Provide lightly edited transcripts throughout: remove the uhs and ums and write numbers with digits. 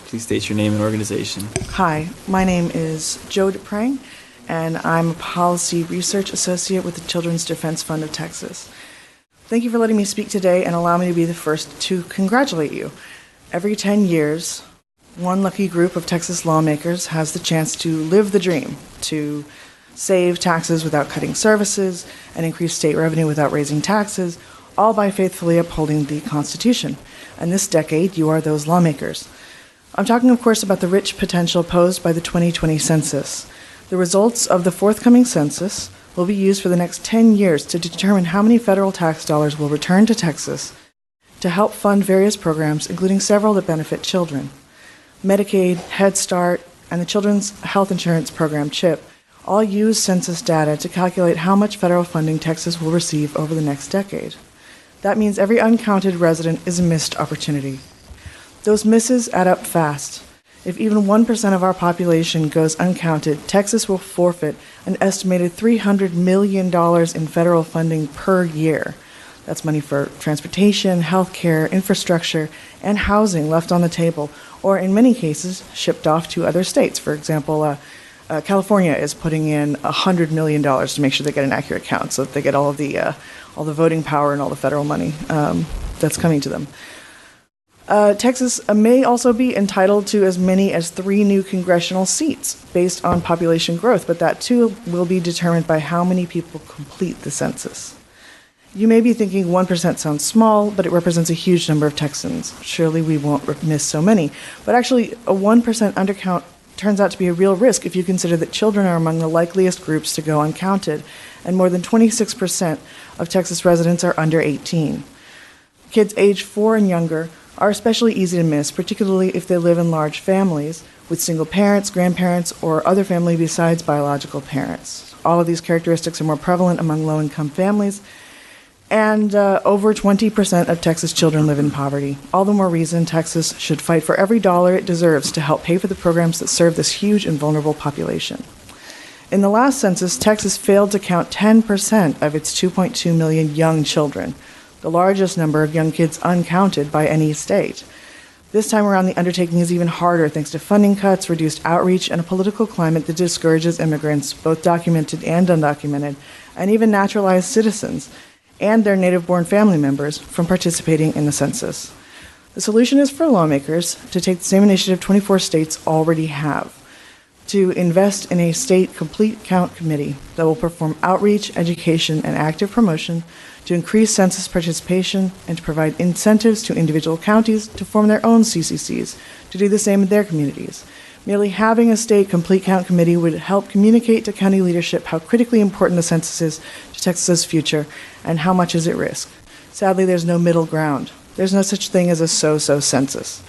Please state your name and organization. Hi, my name is DePrang, and I'm a Policy Research Associate with the Children's Defense Fund of Texas. Thank you for letting me speak today and allow me to be the first to congratulate you. Every 10 years, one lucky group of Texas lawmakers has the chance to live the dream, to save taxes without cutting services and increase state revenue without raising taxes, all by faithfully upholding the Constitution. And this decade, you are those lawmakers. I'm talking, of course, about the rich potential posed by the 2020 census. The results of the forthcoming census will be used for the next 10 years to determine how many federal tax dollars will return to Texas to help fund various programs, including several that benefit children. Medicaid, Head Start, and the Children's Health Insurance Program, CHIP, all use census data to calculate how much federal funding Texas will receive over the next decade. That means every uncounted resident is a missed opportunity. Those misses add up fast. If even 1% of our population goes uncounted, Texas will forfeit an estimated $300 million in federal funding per year. That's money for transportation, health care, infrastructure, and housing left on the table, or in many cases, shipped off to other states. For example, California is putting in $100 million to make sure they get an accurate count, so that they get all the voting power and all the federal money that's coming to them. Texas may also be entitled to as many as 3 new congressional seats based on population growth, but that too will be determined by how many people complete the census. You may be thinking 1% sounds small, but it represents a huge number of Texans. Surely we won't miss so many. But actually, a 1% undercount turns out to be a real risk if you consider that children are among the likeliest groups to go uncounted, and more than 26% of Texas residents are under 18. Kids age 4 and younger are especially easy to miss, particularly if they live in large families with single parents, grandparents, or other family besides biological parents. All of these characteristics are more prevalent among low-income families, and over 20% of Texas children live in poverty. All the more reason Texas should fight for every dollar it deserves to help pay for the programs that serve this huge and vulnerable population. In the last census, Texas failed to count 10% of its 2.2 million young children, the largest number of young kids uncounted by any state. This time around, the undertaking is even harder thanks to funding cuts, reduced outreach, and a political climate that discourages immigrants, both documented and undocumented, and even naturalized citizens and their native-born family members from participating in the census. The solution is for lawmakers to take the same initiative 24 states already have, to invest in a state complete count committee that will perform outreach, education, and active promotion to increase census participation and to provide incentives to individual counties to form their own CCCs to do the same in their communities. Merely having a state complete count committee would help communicate to county leadership how critically important the census is to Texas's future and how much is at risk. Sadly, there's no middle ground. There's no such thing as a so-so census.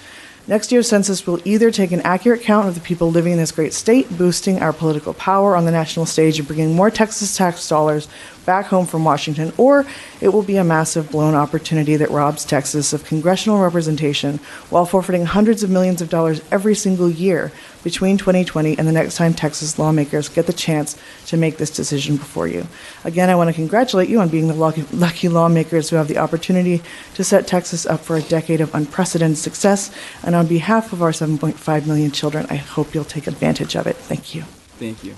Next year's census will either take an accurate count of the people living in this great state, boosting our political power on the national stage and bringing more Texas tax dollars back home from Washington, or it will be a massive blown opportunity that robs Texas of congressional representation while forfeiting hundreds of millions of dollars every single year between 2020 and the next time Texas lawmakers get the chance to make this decision before you. Again, I want to congratulate you on being the lucky lawmakers who have the opportunity to set Texas up for a decade of unprecedented success. And on behalf of our 7.5 million children, I hope you'll take advantage of it. Thank you. Thank you.